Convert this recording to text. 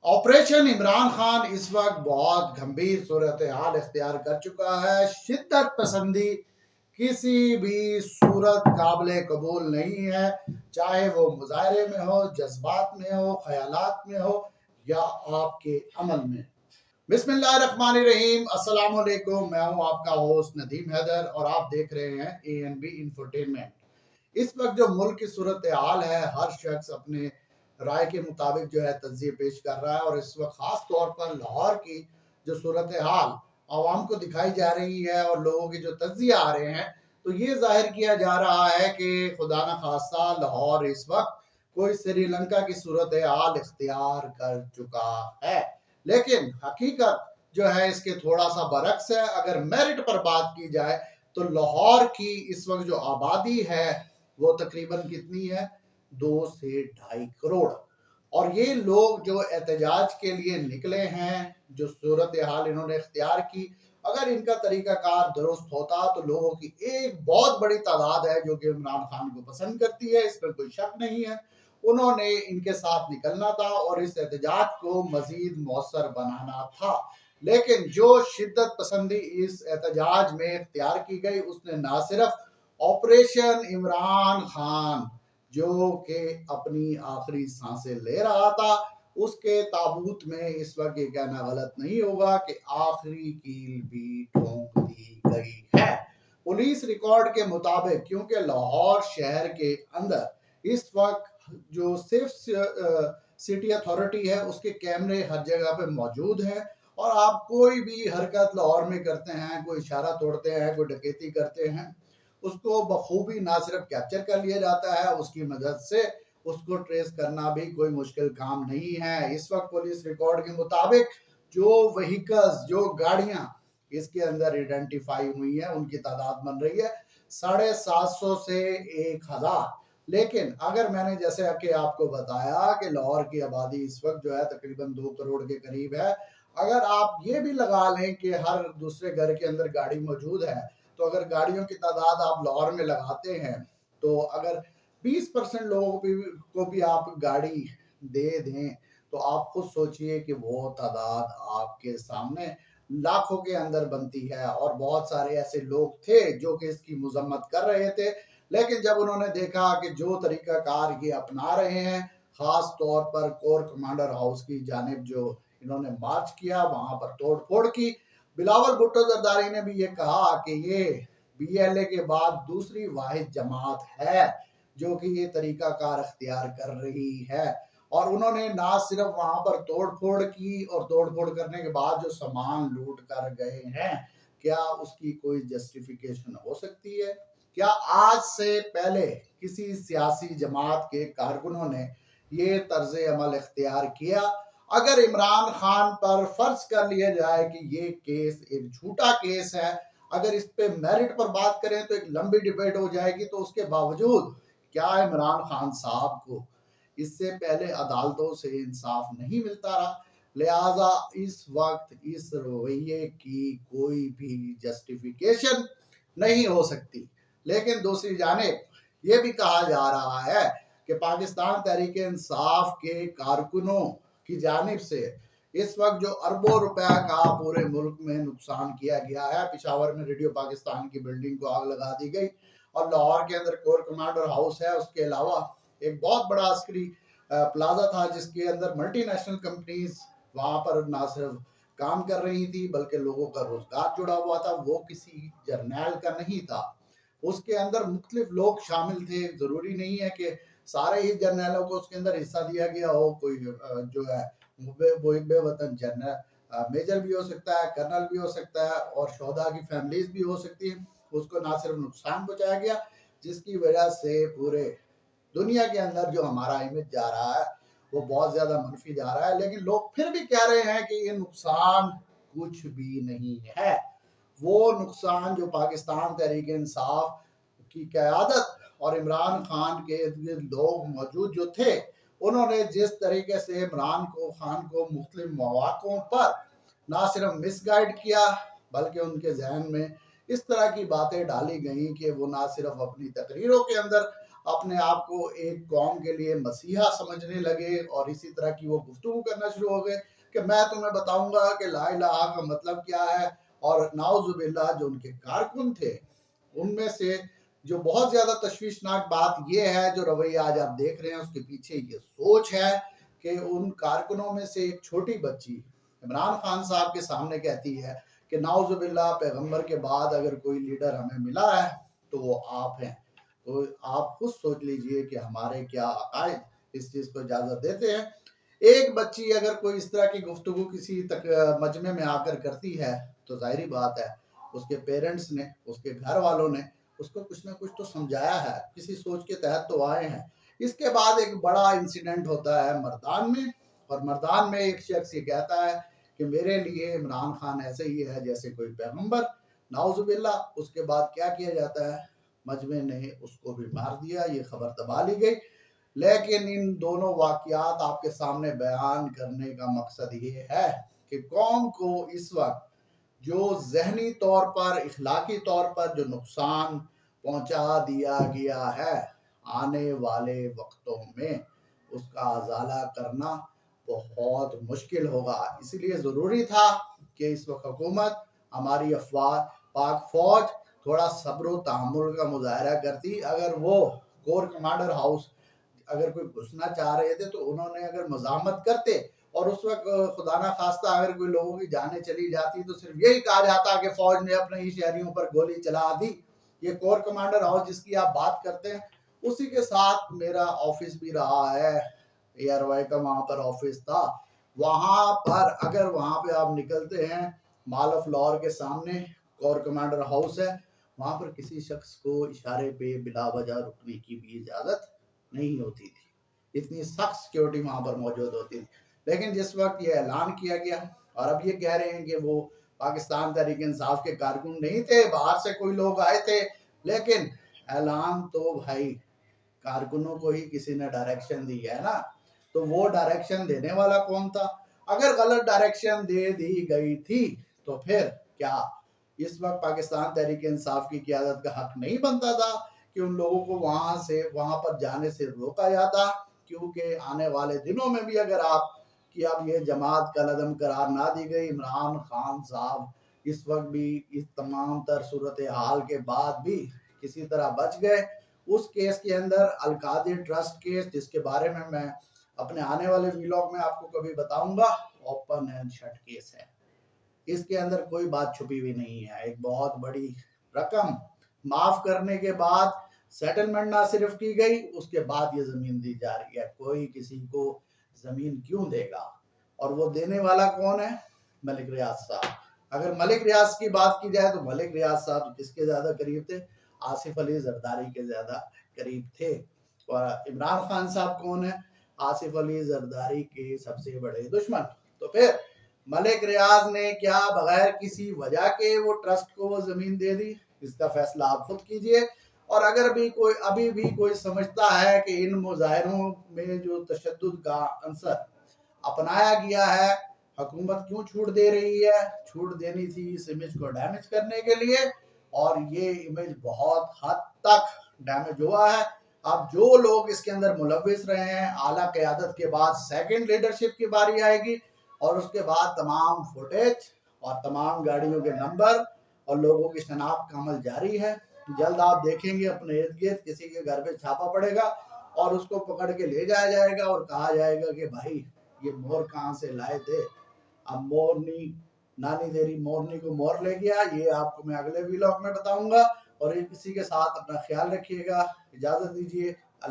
Operation Imran Khan इस वक्त बहुत गंभीर सूरत हाल इख्तियार कर चुका है। शिद्दत पसंदी किसी भी सूरत काबिल कबूल नहीं है, चाहे वो मुजाहरे में हो, जज्बात में हो, ख्यालात में हो या आपके अमल में। बिस्मिल्लाहिर्रहमानिर्रहीम, अस्सलाम वालेकुम। मैं हूं आपका होस्ट नदीम हैदर और आप देख रहे हैं ANB इंफोटेनमेंट। इस वक्त जो मुल्क की सूरत हाल है, हर शख्स अपने राय के मुताबिक जो है तज्जिए पेश कर रहा है और इस वक्त खास तौर पर लाहौर की जो सूरत हाल आवाम को दिखाई जा रही है और लोगों के जो तज्जिए आ रहे हैं, तो ये जाहिर किया जा रहा है कि खुदा न खास्ता लाहौर इस वक्त कोई श्रीलंका की सूरत हाल इख्तियार कर चुका है। लेकिन हकीकत जो है इसके थोड़ा सा बरक्स है। अगर मेरिट पर बात की जाए तो लाहौर की इस वक्त जो आबादी है वो तकरीबन कितनी है, 2 से 2.5 करोड़। और ये लोग जो एहतजाज के लिए निकले हैं, जो सूरत हाल इन्होंने इख्तियार की, अगर इनका तरीकाकार दुरुस्त होता तो लोगों की एक बहुत बड़ी तादाद है जो कि इमरान खान को पसंद करती है, इसमें कोई शक नहीं है। उन्होंने इनके साथ निकलना था और इस एहतजाज को मजीद मौसर बनाना था। लेकिन जो शिद्दत पसंदी इस एहतजाज में इख्तियार की गई, उसने ना सिर्फ ऑपरेशन इमरान खान जो कि अपनी आखिरी सांसें ले रहा था, उसके ताबूत में इस वक्त ये कहना गलत नहीं होगा कि आखिरी कील भी ठोंक दी गई है। पुलिस रिकॉर्ड के मुताबिक, क्योंकि लाहौर शहर के अंदर इस वक्त जो सिर्फ सिटी अथॉरिटी है उसके कैमरे हर जगह पे मौजूद हैं और आप कोई भी हरकत लाहौर में करते हैं, कोई इशारा तोड़ते हैं, कोई डकैती करते हैं, उसको बखूबी ना सिर्फ कैप्चर कर लिया जाता है, उसकी मदद से उसको ट्रेस करना भी कोई मुश्किल काम नहीं है। इस वक्त पुलिस रिकॉर्ड के मुताबिक जो व्हीकल्स, जो गाड़ियां इसके अंदर आइडेंटिफाई हुई है, उनकी तादाद बन रही है 750 से 1000। लेकिन अगर मैंने जैसे कि आपको बताया कि लाहौर की आबादी इस वक्त जो है तकरीबन 2 करोड़ के करीब है, अगर आप ये भी लगा लें कि हर दूसरे घर के अंदर गाड़ी मौजूद है, तो अगर गाड़ियों की तादाद आप लाहौर में लगाते हैं, तो अगर 20% लोगों को भी आप गाड़ी दे दें, तो आप खुद सोचिए कि वो तादाद आपके सामने लाखों के अंदर बनती है। और बहुत सारे ऐसे लोग थे जो कि इसकी मजम्मत कर रहे थे, लेकिन जब उन्होंने देखा कि जो तरीकाकार ये अपना रहे हैं, खास तौर पर कोर कमांडर हाउस की जानिब जो इन्होंने मार्च किया, वहां पर तोड़ फोड़ की। बिलावल भुट्टो जरदारी ने भी ये कहा कि ये BLA के बाद दूसरी वाहिद जमात है जो कि ये तरीकाकार अख्तियार कर रही है। और उन्होंने ना सिर्फ वहां पर तोड़ फोड़ की, और तोड़ फोड़ करने के बाद जो सामान लूट कर गए हैं, क्या उसकी कोई जस्टिफिकेशन हो सकती है? क्या आज से पहले किसी सियासी जमात के कारकुनों ने ये तर्ज अमल इख्तियार किया? अगर इमरान खान पर फर्ज कर लिया जाए कि ये केस एक झूठा केस है, अगर इस पे मेरिट पर बात करें तो एक लंबी डिबेट हो जाएगी, तो उसके बावजूद क्या इमरान खान साहब को इससे पहले अदालतों से इंसाफ नहीं मिलता रहा? लिहाजा इस वक्त इस रवैये की कोई भी जस्टिफिकेशन नहीं हो सकती। लेकिन दूसरी जानिब ये भी कहा जा रहा है कि पाकिस्तान तहरीक इंसाफ के कारकुनों की जानिब से इस वक्त जो अरबों रुपया का पूरे मुल्क में नुकसान किया गया है, पिशावर में रेडियो पाकिस्तान की बिल्डिंग को आग लगा दी गई और लाहौर के अंदर कोर कमांडर हाउस है, उसके अलावा एक बहुत बड़ा अस्करी प्लाजा था जिसके अंदर मल्टीनेशनल कंपनीज वहां पर ना सिर्फ काम कर रही थी बल्कि लोगों का रोजगार जुड़ा हुआ था। वो किसी जर्नैल का नहीं था, उसके अंदर मुख्तलिफ लोग शामिल थे। जरूरी नहीं है कि सारे ही जर्नैलों को उसके अंदर हिस्सा दिया गया हो। कोई जो है वो एक बेवतन जनरल मेजर भी हो सकता है, कर्नल भी हो सकता है और शोहदा की फैमिलीज भी हो सकती है। उसको ना सिर्फ नुकसान पहुंचाया गया जिसकी वजह से पूरे दुनिया के अंदर जो हमारा इमेज जा रहा है वो बहुत ज्यादा मनफी जा रहा है। लेकिन लोग फिर भी कह रहे हैं कि ये नुकसान कुछ भी नहीं है। वो नुकसान जो पाकिस्तान तहरीक इंसाफ की क़यादत और इमरान खान के लोग मौजूद जो थे, उन्होंने जिस तरीके से इमरान खान को मुख्तलिफ मौक़ों पर ना सिर्फ मिसगाइड किया बल्कि उनके जहन में इस तरह की बातें डाली गई कि वो ना सिर्फ अपनी तकरीरों के अंदर अपने आप को एक कौम के लिए मसीहा समझने लगे और इसी तरह की वो गुफ्तगू करना शुरू हो गए कि मैं तुम्हें बताऊंगा कि ला इलाहा का मतलब क्या है। और नाउजुबिल्लाह जो उनके कारकुन थे उनमें से जो बहुत ज्यादा तशवीशनाक बात यह है, जो रवैया आज आप देख रहे हैं उसके पीछे ये सोच है कि उन कारकुनों में से एक छोटी बच्ची इमरान खान साहब के सामने कहती है कि नाउजुबिल्लाह पैगंबर के बाद अगर कोई लीडर हमें मिला है तो वो आप हैं। तो आप खुद सोच लीजिए कि हमारे क्या अकायद इस चीज को इजाजत देते हैं। एक बच्ची अगर कोई इस तरह की गुफ्तगू किसी तक मजमे में आकर करती है तो जाहिर बात है उसके पेरेंट्स ने, उसके घर वालों ने उसको कुछ ना कुछ तो समझाया है, किसी सोच के तहत तो आए हैं। इसके बाद एक बड़ा इंसिडेंट होता है मर्दान में, और मर्दान में एक शख्स ये कहता है कि मेरे लिए इमरान खान ऐसे ही है जैसे कोई पैगंबर, नाउजुबिल्ला। उसके बाद क्या किया जाता है, मजमे ने उसको भी मार दिया, ये खबर दबा ली गई। लेकिन इन दोनों वाकयात आपके सामने बयान करने का मकसद ये है कि कौम को इस वक्त जो जहनी तौर पर, इखलाकी तौर पर जो नुकसान पहुंचा दिया गया है, आने वाले वक्तों में उसका अजाला करना बहुत मुश्किल होगा। इसलिए ज़रूरी था कि इस वक्त हुकूमत, हमारी अफवाज, पाक फौज थोड़ा सब्र व तहम्मुल का मुजाहरा करती। अगर वो कोर कमांडर हाउस अगर कोई घुसना चाह रहे थे तो उन्होंने अगर मजामत करते और उस वक्त खुदा ना खास्ता अगर कोई लोगों की जानें चली जाती तो सिर्फ यही कहा जाता कि फौज ने अपने ही शहरियों पर गोली चला दी। ये कोर कमांडर हाउस जिसकी आप बात करते हैं उसी के साथ मेरा ऑफिस भी रहा है, एयरवाई का वहां पर ऑफिस था। वहां पर अगर वहां पे आप निकलते हैं माल ऑफ लॉर के सामने कोर कमांडर हाउस है, वहां पर किसी शख्स को इशारे पे बिला वजह रुकने की भी इजाजत नहीं होती थी। इतनी सख्त सिक्योरिटी वहां पर मौजूद होती थी। लेकिन जिस वक्त ये ऐलान किया गया और अब ये कह रहे हैं कि वो पाकिस्तान तहरीक इंसाफ के कारकुन नहीं थे, बाहर से कोई लोग आए थे, लेकिन ऐलान तो भाई कारकुनों को ही किसी ने डायरेक्शन दी है ना, तो वो डायरेक्शन देने वाला कौन था? अगर गलत डायरेक्शन दे दी गई थी तो फिर क्या इस वक्त पाकिस्तान तहरीक इंसाफ की क़यादत का हक नहीं बनता था कि उन लोगों को वहां पर जाने से रोका जाता? क्योंकि आने वाले दिनों में भी अगर आप कि अब ये जमात कलअदम करार ना दी गई, इमरान खान साहब इस वक्त भी इस तमाम तर सूरत हाल के बाद भी किसी तरह बच गए। उस केस के अंदर अलकादिर ट्रस्ट केस, जिसके बारे में मैं अपने आने वाले व्लॉग में आपको कभी बताऊंगा, ओपन एंड शट केस है। इसके अंदर कोई बात छुपी हुई नहीं है। एक बहुत बड़ी रकम माफ करने के बाद सेटलमेंट ना सिर्फ की गई, उसके बाद ये जमीन दी जा रही है। कोई किसी को जमीन क्यों देगा? और वो देने वाला कौन है? मलिक रियाज साहब। अगर मलिक रियाज की बात की जाए तो मलिक रियाज साहब किसके ज्यादा करीब थे? आसिफ अली जरदारी के ज्यादा करीब थे। और इमरान खान साहब कौन है? आसिफ अली जरदारी के सबसे बड़े दुश्मन। तो फिर मलिक रियाज ने क्या बगैर किसी वजह के वो ट्रस्ट को वो जमीन दे दी? इसका फैसला आप खुद कीजिए। और अगर भी कोई अभी भी कोई समझता है कि इन मुजाहिरों में जो तशद्दुद का अंसर अपनाया गया है, हुकूमत क्यों छूट दे रही है? छूट देनी थी इस इमेज को डैमेज करने के लिए, और ये इमेज बहुत हद तक डैमेज हुआ है। अब जो लोग इसके अंदर मुलविस रहे हैं, आला क़यादत के बाद सेकंड लीडरशिप की बारी आएगी और उसके बाद तमाम फुटेज और तमाम गाड़ियों के नंबर और लोगों की शनाख्त का अमल जारी है। जल्द आप देखेंगे अपने इर्द गिर्द किसी के घर पे छापा पड़ेगा और उसको पकड़ के ले जाया जाएगा और कहा जाएगा कि भाई ये मोर कहाँ से लाए थे? अब मोरनी नानी तेरी मोरनी को मोर ले गया। ये आपको मैं अगले व्लॉग में बताऊंगा। और इसी के साथ अपना ख्याल रखिएगा। इजाजत दीजिए।